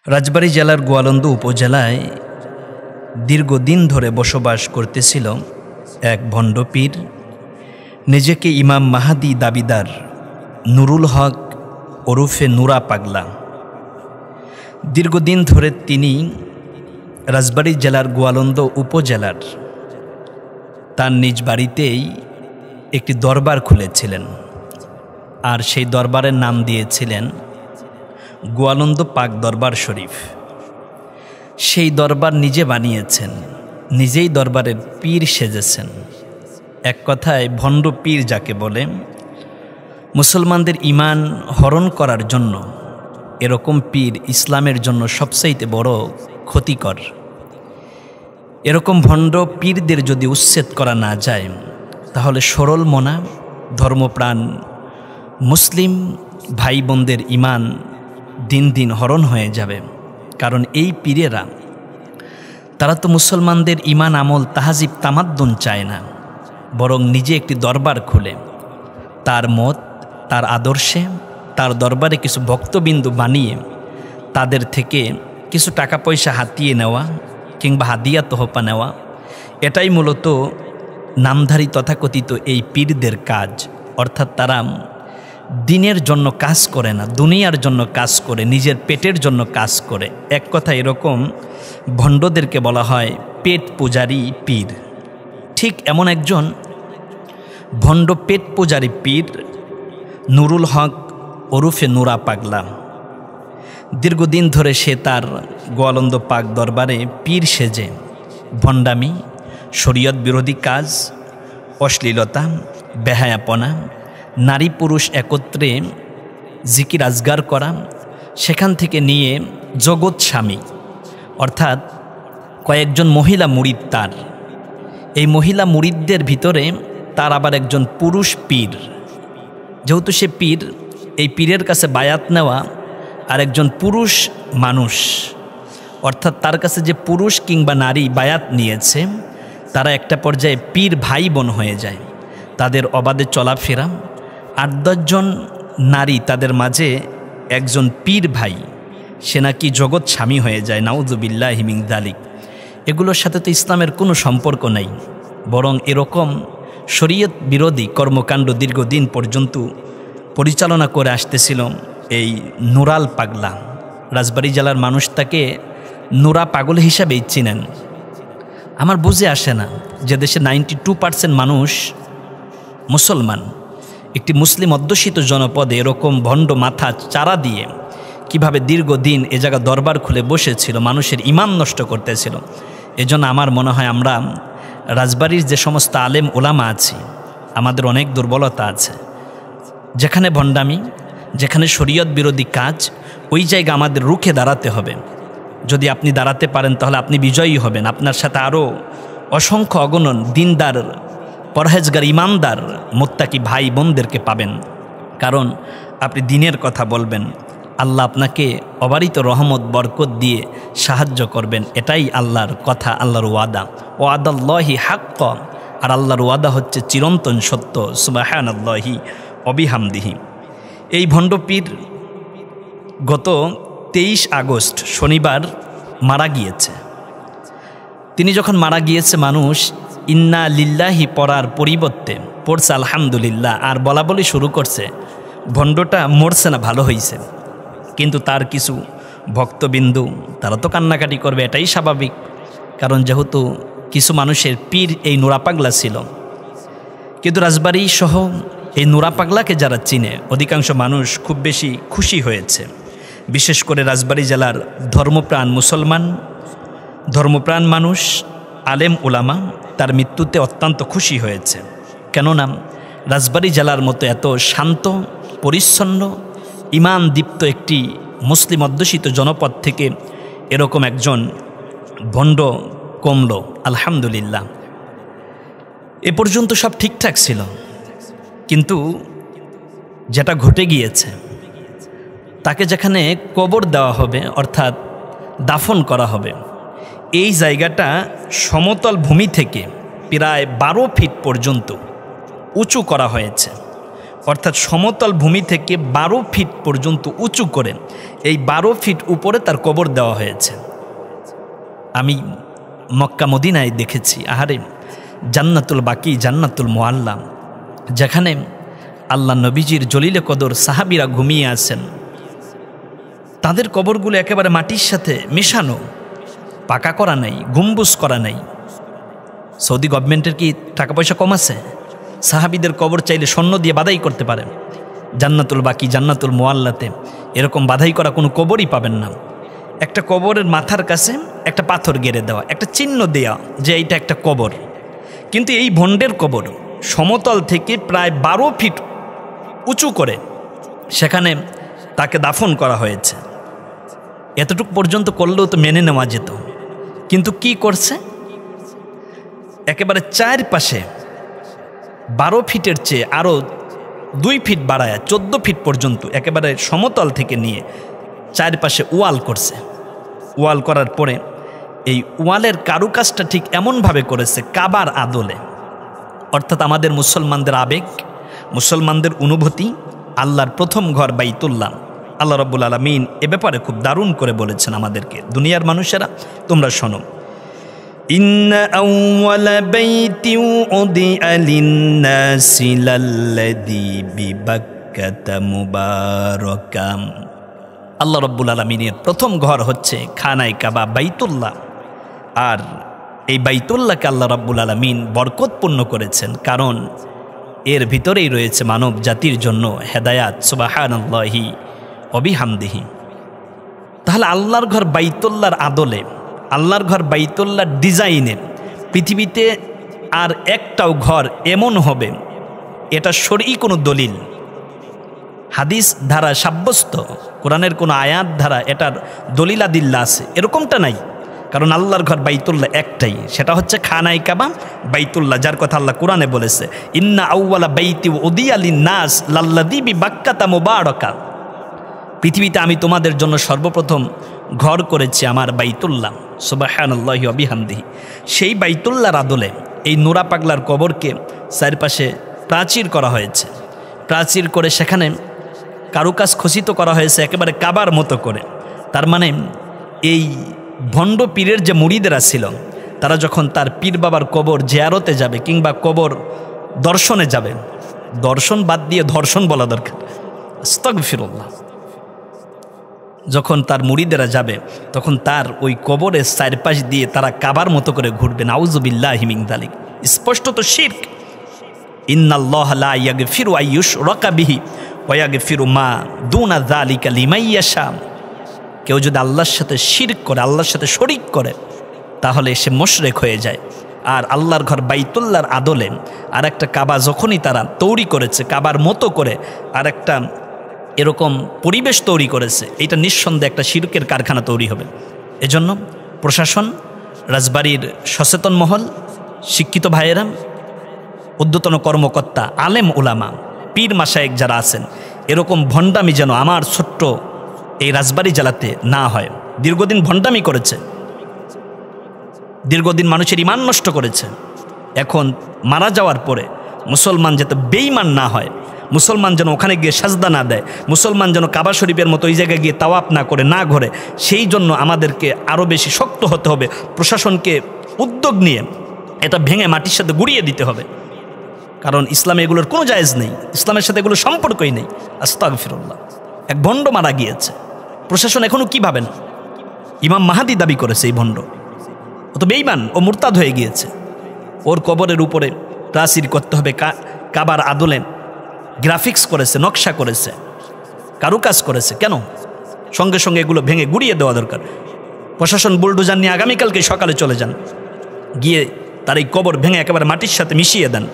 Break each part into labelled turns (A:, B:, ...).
A: রাজবাড়ী জেলার গোয়ালন্দ উপজেলায় দীর্ঘদিন ধরে বসবাস করতেছিল এক ভণ্ড পীর, নিজেকে ইমাম মাহাদি দাবিদার নুরুল হক ওরফে নুরা পাগলা। দীর্ঘদিন ধরে তিনি রাজবাড়ী জেলার গোয়ালন্দ উপজেলার তার নিজ বাড়িতেই একটি দরবার খুলেছিলেন, আর সেই দরবারের নাম দিয়েছিলেন গোয়ালন্দ পাক দরবার শরীফ। সেই দরবার নিজে বানিয়েছেন, নিজেই দরবারের পীর সেজেছেন। এক কথায় ভণ্ড পীর যাকে বলে, মুসলমানদের ঈমান হরণ করার জন্য এরকম পীর ইসলামের জন্য সবচাইতে বড় ক্ষতিকর। এরকম ভণ্ড পীরদের যদি উচ্ছেদ করা না যায়, তাহলে সরল মনা ধর্মপ্রাণ মুসলিম ভাই বোনদের ঈমান দিন দিন হরণ হয়ে যাবে। কারণ এই পীরেরা, তারা তো মুসলমানদের ঈমান আমল তাহাজিব তামাদ্দুন চায় না, বরং নিজে একটি দরবার খুলে তার মত, তার আদর্শে, তার দরবারে কিছু ভক্তবিন্দু বানিয়ে তাদের থেকে কিছু টাকা পয়সা হাতিয়ে নেওয়া কিংবা হাদিয়া তোহফা নেওয়া, এটাই মূলত নামধারী তথাকথিত এই পীরদের কাজ। অর্থাৎ তারা দিনের জন্য কাজ করে না, দুনিয়ার জন্য কাজ করে, নিজের পেটের জন্য কাজ করে। এক কথা এরকম ভণ্ডদেরকে বলা হয় পেট পূজারী পীর। ঠিক এমন একজন ভণ্ড পেট পূজারী পীর নুরুল হক ওরফে নুরা পাগলা। দীর্ঘদিন ধরে সে তার গোয়ালন্দ পাক দরবারে পীর সেজে ভণ্ডামি, শরীয়ত বিরোধী কাজ, অশ্লীলতা, বেহায়াপনা, নারী পুরুষ একত্রে জিকির আজগার করা, সেখান থেকে নিয়ে জগৎ স্বামী অর্থাৎ কয়েকজন মহিলা মুরিদ তার। এই মহিলা মুরিদদের ভিতরে তার আবার একজন পুরুষ পীর। যেহেতু সে পীর, এই পীরের কাছে বায়াত নেওয়া আর একজন পুরুষ মানুষ, অর্থাৎ তার কাছে যে পুরুষ কিংবা নারী বায়াত নিয়েছে, তারা একটা পর্যায়ে পীর ভাই বোন হয়ে যায়। তাদের অবাধে চলাফেরা, ৮-১০ জন নারী, তাদের মাঝে একজন পীর ভাই, সে নাকি জগৎ স্বামী হয়ে যায়। নাউযুবিল্লাহি মিন যালিক। এগুলোর সাথে তো ইসলামের কোনো সম্পর্ক নাই, বরং এরকম শরীয়ত বিরোধী কর্মকাণ্ড দীর্ঘদিন পর্যন্ত পরিচালনা করে আসতেছিল এই নুরাল পাগলা। রাজবাড়ী জেলার মানুষ তাকে নুরা পাগল হিসাবেই চিনেন। আমার বুঝে আসে না যে দেশে 92% মানুষ মুসলমান, একটি মুসলিম অধ্যুষিত জনপদে এরকম ভণ্ড মাথা চারা দিয়ে কিভাবে দীর্ঘদিন এ জায়গা দরবার খুলে বসেছিল, মানুষের ঈমান নষ্ট করতেছিল। এজন্য আমার মনে হয় আমরা রাজবাড়ির যে সমস্ত আলেম ওলামা আছি, আমাদের অনেক দুর্বলতা আছে। যেখানে ভণ্ডামি, যেখানে শরীয়ত বিরোধী কাজ, ওই জায়গা আমাদের রুখে দাঁড়াতে হবে। যদি আপনি দাঁড়াতে পারেন তাহলে আপনি বিজয়ী হবেন। আপনার সাথে আরও অসংখ্য অগণন দিনদার, পরহেজগার, ইমানদার, মুত্তাকি ভাই বোনদেরকে পাবেন। কারণ আপনি দিনের কথা বলবেন, আল্লাহ আপনাকে অবারিত রহমত বরকত দিয়ে সাহায্য করবেন। এটাই আল্লাহর কথা, আল্লাহর ওয়াদা। ওয়াদাল্লাহি হাক্ক, আর আল্লাহর ওয়াদা হচ্ছে চিরন্তন সত্য। সুবহানাল্লাহি ওয়া বিহামদিহি। এই ভণ্ড পীর গত 23 আগস্ট শনিবার মারা গিয়েছে। তিনি যখন মারা গিয়েছে, মানুষ ইন্না লিল্লাহি পড়ার পরিবর্তে পড়ছে আলহামদুলিল্লাহ, আর বলা বলি শুরু করছে ভণ্ডটা মরছে না, ভালো হয়েছে। কিন্তু তার কিছু ভক্তবিন্দু, তারা তো কান্নাকাটি করবে, এটাই স্বাভাবিক। কারণ যেহেতু কিছু মানুষের পীর এই নুরা পাগলা ছিল। কিন্তু রাজবাড়ী সহ এই নুরা পাগলাকে যারা চিনে, অধিকাংশ মানুষ খুব বেশি খুশি হয়েছে। বিশেষ করে রাজবাড়ী জেলার ধর্মপ্রাণ মুসলমান, ধর্মপ্রাণ মানুষ, আলেম ওলামা তার মৃত্যুতে অত্যন্ত খুশি হয়েছে। কেননা রাজবাড়ী জেলার মতো এত শান্ত, পরিচ্ছন্ন, ঈমান দীপ্ত একটি মুসলিম অধ্যুষিত জনপদ থেকে এরকম একজন ভণ্ড কমল। আলহামদুলিল্লাহ, এ পর্যন্ত সব ঠিকঠাক ছিল। কিন্তু যেটা ঘটে গিয়েছে, তাকে যেখানে কবর দেওয়া হবে, অর্থাৎ দাফন করা হবে, এই জায়গাটা সমতল ভূমি থেকে প্রায় 12 ফিট পর্যন্ত উঁচু করা হয়েছে। অর্থাৎ সমতল ভূমি থেকে 12 ফিট পর্যন্ত উঁচু করে এই 12 ফিট উপরে তার কবর দেওয়া হয়েছে। আমি মক্কা মদিনায় দেখেছি, আহারে জান্নাতুল বাকি, জান্নাতুল মুআল্লা, যেখানে আল্লাহ নবীজির জলিলে কদর সাহাবীরা ঘুমিয়ে আছেন, তাদের কবরগুলো একেবারে মাটির সাথে মেশানো, পাকা করা নাই, গম্বুজ করা নাই। সৌদি গভর্নমেন্টের কি টাকা পয়সা কম আছে? সাহাবীদের কবর চাইলে স্বর্ণ দিয়ে বাধাই করতে পারেন। জান্নাতুল বাকি, জান্নাতুল মুআল্লাতে এরকম বাধাই করা কোনো কবরই পাবেন না। একটা কবরের মাথার কাছে একটা পাথর গেড়ে দেওয়া, একটা চিহ্ন দেওয়া যে এইটা একটা কবর। কিন্তু এই ভণ্ডের কবর সমতল থেকে প্রায় 12 ফিট উঁচু করে সেখানে তাকে দাফন করা হয়েছে। এতটুকু পর্যন্ত করলেও তো মেনে নেওয়া যেত, কিন্তু কি করছে, একেবারে চারপাশে 12 ফিটের চেয়ে আরও 2 ফিট বাড়ায় 14 ফিট পর্যন্ত একেবারে সমতল থেকে নিয়ে চারপাশে ওয়াল করছে। ওয়াল করার পরে এই ওয়ালের কারুকাজটা ঠিক এমনভাবে করেছে কাবার আদলে, অর্থাৎ আমাদের মুসলমানদের আবেগ, মুসলমানদের অনুভূতি, আল্লাহর প্রথম ঘর বাইতুল্লাহ। আল্লাহ রাব্বুল আলামিন এ ব্যাপারে খুব দারুণ করে বলেছেন আমাদেরকে, দুনিয়ার মানুষেরা তোমরা শোনো, ইন্না আউওয়ালা বাইতিন উদিআ লিন-নাসি লাল্লাযী বিবাক্কাতা মুবারাকাম। আল্লাহ রাব্বুল আলামিনের প্রথম ঘর হচ্ছে খানায়ে কাবা, বাইতুল্লাহ। আর এই বাইতুল্লাহকে আল্লাহ রাব্বুল আলামিন বরকতপূর্ণ করেছেন, কারণ এর ভিতরেই রয়েছে মানব জাতির জন্য হেদায়াত। সুবহানাল্লাহি ওয়া বিহামদিহি। তাহলে আল্লাহর ঘর বাইতুল্লাহর আদলে, আল্লাহর ঘর বাইতুল্লাহর ডিজাইনে পৃথিবীতে আর একটাও ঘর এমন হবে, এটা শরঈ কোনো দলিল, হাদিস ধারা সাব্যস্ত, কোরআনের কোনো আয়াত ধারা এটার দলিলাদিল্লা আছে, এরকমটা নাই। কারণ আল্লাহর ঘর বাইতুল্লাহ একটাই, সেটা হচ্ছে খানায়ে কাবা, বাইতুল্লাহ, যার কথা আল্লাহ কোরআনে বলেছে, ইন্না আউওয়ালা বাইতি উদিয়া লিন-নাস লাল্লাযী বিবাক্কাতা মুবারাকা। পৃথিবীতে আমি তোমাদের জন্য সর্বপ্রথম ঘর করেছি আমার বাইতুল্লাহ। সুবহানাল্লাহি ওয়া বিহামদিহি। সেই বাইতুল্লাহর আদলে এই নুরা পাগলার কবরকে চারপাশে প্রাচীর করা হয়েছে। প্রাচীর করে সেখানে কারুকাজ খচিত করা হয়েছে একেবারে কাবার মতো করে। তার মানে এই ভণ্ড পীরের যে মুরিদেরা ছিল, তারা যখন তার পীর বাবার কবর জিয়ারতে যাবে কিংবা কবর দর্শনে যাবে, দর্শন বাদ দিয়ে ধর্ষণ বলা দরকার, আস্তাগফিরুল্লাহ, যখন তার মুরিদেরা যাবে তখন তার ওই কবরের চারপাশ দিয়ে তারা কাবার মতো করে ঘুরবে। নাউযুবিল্লাহি মিন যালিক। স্পষ্ট তো শিরক। ইন্নাল্লাহা লা ইয়াগফিরু আইয়ুশরাকা বিহি ওয়া ইয়াগফিরু মা দুনা যালিকা লিমান ইয়াশা। কেউ যদি আল্লাহর সাথে শিরক করে, আল্লাহর সাথে শরিক করে, তাহলে সে মুশরিক হয়ে যায়। আর আল্লাহর ঘর বাইতুল্লাহর আদলে আর একটা কাবা যখনই তারা তৈরি করেছে, কাবার মতো করে আর একটা এরকম পরিবেশ তৈরি করেছে, এটা নিঃসন্দেহে একটা শিরকের কারখানা তৈরি হবে। এজন্য প্রশাসন, রাজবাড়ির সচেতন মহল, শিক্ষিত ভাইয়েরা, ঊর্ধ্বতন কর্মকর্তা, আলেম উলামা, পীর মাশায়েখ যারা আছেন, এরকম ভণ্ডামি যেন আমার ছোট্ট এই রাজবাড়ি জেলাতে না হয়। দীর্ঘদিন ভণ্ডামি করেছে, দীর্ঘদিন মানুষের ঈমান নষ্ট করেছে। এখন মারা যাওয়ার পরে মুসলমান যাতে বেঈমান না হয়, মুসলমান যেন ওখানে গিয়ে সাজদা না দেয়, মুসলমান যেন কাবা শরীফের মতো ওই জায়গায় গিয়ে তাওয়াফ না করে, না ঘরে, সেই জন্য আমাদেরকে আরও বেশি শক্ত হতে হবে। প্রশাসনকে উদ্যোগ নিয়ে এটা ভেঙে মাটির সাথে গুঁড়িয়ে দিতে হবে, কারণ ইসলামে এগুলোর কোনো জায়েজ নেই, ইসলামের সাথে এগুলো সম্পর্কই নেই। আস্তাগফিরুল্লাহ। এক ভণ্ড মারা গিয়েছে, প্রশাসন এখনও কী ভাবেন? ইমাম মাহাদি দাবি করেছে এই ভণ্ড, ও তো বেঈমান, ও মুরতাদ হয়ে গিয়েছে। ওর কবরের উপরে প্রাচীর করতে হবে, কাবার আদলে গ্রাফিক্স করেছে, নকশা করেছে, কারুকাজ করেছে। কেন? সঙ্গে সঙ্গে এগুলো ভেঙে গুঁড়িয়ে দেওয়া দরকার। প্রশাসন বুলডোজার নিয়ে আগামীকালকে সকালে চলে যান, গিয়ে তার এই কবর ভেঙে একেবারে মাটির সাথে মিশিয়ে দেন।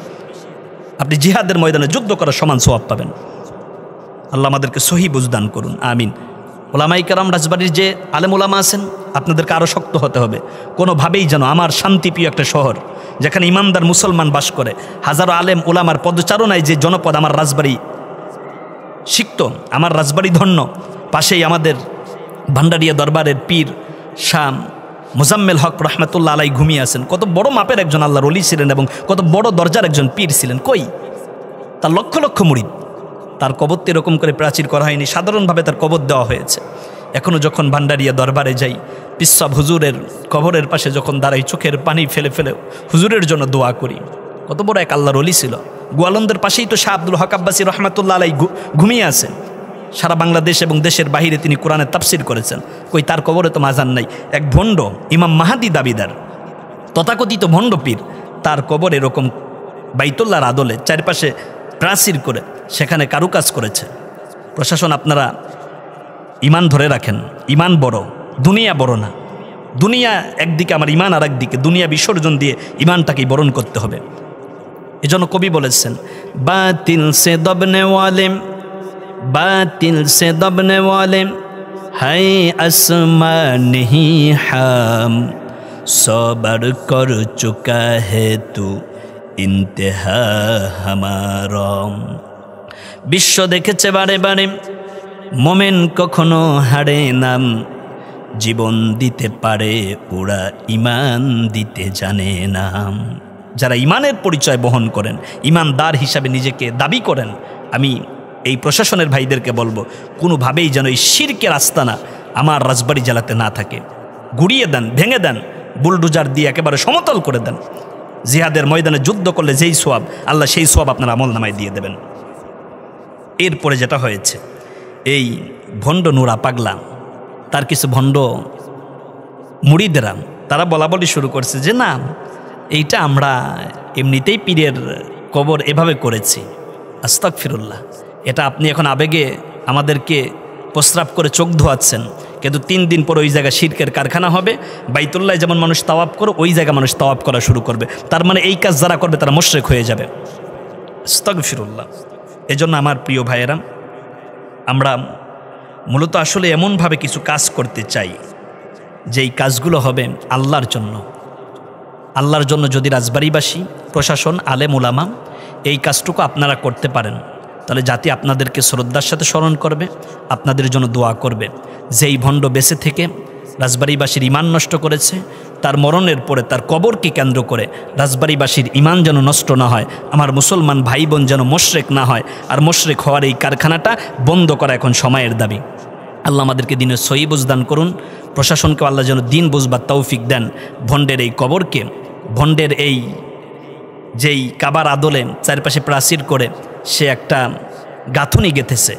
A: আপনি জিহাদের ময়দানে যুদ্ধ করার সমান সওয়াব পাবেন। আল্লাহ আমাদেরকে সহি বুঝদান করুন, আমিন। ওলামায়ে কেরাম, রাজবাড়ির যে আলেম ওলামা আছেন, আপনাদেরকে আরও শক্ত হতে হবে। কোনোভাবেই যেন আমার শান্তিপ্রিয় একটা শহর, যেখানে ইমানদার মুসলমান বাস করে, হাজারো আলেম ওলামার পদচারণায় যে জনপদ আমার রাজবাড়ি সিক্ত, আমার রাজবাড়ি ধন্য। পাশেই আমাদের ভান্ডারিয়া দরবারের পীর শাহ মুজাম্মেল হক রহমতুল্লাহ আলাই ঘুমিয়ে আছেন। কত বড় মাপের একজন আল্লাহর ওলি ছিলেন এবং কত বড় দরজার একজন পীর ছিলেন। কই? তার লক্ষ লক্ষ মুরিদ, তার কবরটি এরকম করে প্রাচীর করা হয়নি, সাধারণভাবে তার কবর দেওয়া হয়েছে। এখনও যখন ভান্ডারিয়া দরবারে যাই, পিসাব হুজুরের কবরের পাশে যখন দাঁড়াই, চোখের পানি ফেলে ফেলে হুজুরের জন্য দোয়া করি। কত বড় এক আল্লাহর ওলি ছিল। গোয়ালন্দের পাশেই তো শাহ আব্দুল হক আব্বাসী রহমাতুল্লাহ আলাই ঘুমিয়ে আছেন। সারা বাংলাদেশ এবং দেশের বাহিরে তিনি কোরআনের তাফসির করেছেন। কই তার কবরে তো মাজার নাই। এক ভণ্ড ইমাম মাহাদি দাবিদার, তথাকথিত ভণ্ড পীর, তার কবর এরকম বাইতুল্লাহর আদলে চারপাশে প্রাচীর করে সেখানে কারুকাজ করেছে। প্রশাসন, আপনারা ইমান ধরে রাখেন। ইমান বড়, দুনিয়া বড় না। দুনিয়া একদিকে, আমার ইমান আর একদিকে। দুনিয়া বিসর্জন দিয়ে ইমানটাকেই বরণ করতে হবে। এজন্য কবি বলেছেন, বাতিল সে দবনে ওয়ালে, বাতিল সে দবনে ওয়ালে হাই আসমা নেহি হাম, সবার কর চুকা হে তু ইন্তেহা হামারম। বিশ্ব দেখেছে বারে বারে, মোমেন কখনো হারে নাম, জীবন দিতে পারে ওরা ইমান দিতে জানে নাম। যারা ইমানের পরিচয় বহন করেন, ইমানদার হিসাবে নিজেকে দাবি করেন, আমি এই প্রশাসনের ভাইদেরকে বলবো, কোনোভাবেই যেন এই শিরকের আস্তানা আমার রাজবাড়ী জেলাতে না থাকে। গুড়িয়ে দেন, ভেঙে দেন, বুলডোজার দিয়ে একেবারে সমতল করে দেন। জিহাদের ময়দানে যুদ্ধ করলে যেই সোয়াব, আল্লাহ সেই সোয়াব আপনার আমল নামায় দিয়ে দেবেন। এরপরে যেটা হয়েছে, এই ভণ্ড নুরা পাগলা, তার কিছু ভণ্ড মুড়িদেরা তারা বলা বলি শুরু করছে যে না, এইটা আমরা এমনিতেই পীরের কবর এভাবে করেছি। আস্তাগফিরুল্লাহ, এটা আপনি এখন আবেগে আমাদেরকে প্রস্রাব করে চোখ ধোয়াচ্ছেন, কিন্তু 3 দিন পর ওই জায়গায় শিরকের কারখানা হবে। বাইতুল্লাহ যেমন মানুষ তাওয়াফ করে, ওই জায়গা মানুষ তাওয়াফ করা শুরু করবে। তার মানে এই কাজ যারা করবে তারা মুশরিক হয়ে যাবে। আস্তাগফিরুল্লাহ। এজন্য আমার প্রিয় ভাইয়েরা, আমরা মূলত আসলে এমনভাবে কিছু কাজ করতে চাই যেই কাজগুলো হবে আল্লাহর জন্য। আল্লাহর জন্য যদি রাজবাড়িবাসী, প্রশাসন, আলেম উলামা এই কাজটুকু আপনারা করতে পারেন, তাহলে জাতি আপনাদেরকে শ্রদ্ধার সাথে স্মরণ করবে, আপনাদের জন্য দোয়া করবে। যেই ভণ্ড বেঁচে থেকে রাজবাড়িবাসীর ইমান নষ্ট করেছে, তার মরণের পরে তার কবরকে কেন্দ্র করে রাজবাড়িবাসীর ইমান যেন নষ্ট না হয়, আমার মুসলমান ভাই বোন যেন মুশরিক না হয়। আর মুশরিক হওয়ার এই কারখানাটা বন্ধ করা এখন সময়ের দাবি। আল্লাহ আমাদেরকে দিনের সহি বুঝদান করুন। প্রশাসনকে আল্লাহ যেন দিন বুঝবার তৌফিক দেন। ভণ্ডের এই কবরকে, ভণ্ডের এই যেই কাবার আদলে চারপাশে প্রাচীর করে সে একটা গাঁথুনি গেঁথেছে,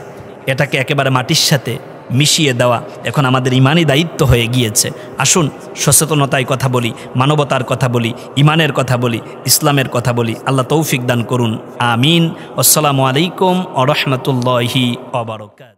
A: এটাকে একেবারে মাটির সাথে মিশিয়ে দেওয়া এখন আমাদের ইমানই দায়িত্ব হয়ে গিয়েছে। আসুন সচেতনতায় কথা বলি, মানবতার কথা বলি, ইমানের কথা বলি, ইসলামের কথা বলি। আল্লাহ তৌফিক দান করুন। আমিন। আসসালামু আলাইকুম ওয়া রাহমাতুল্লাহি ওয়া বারাকাতুহু।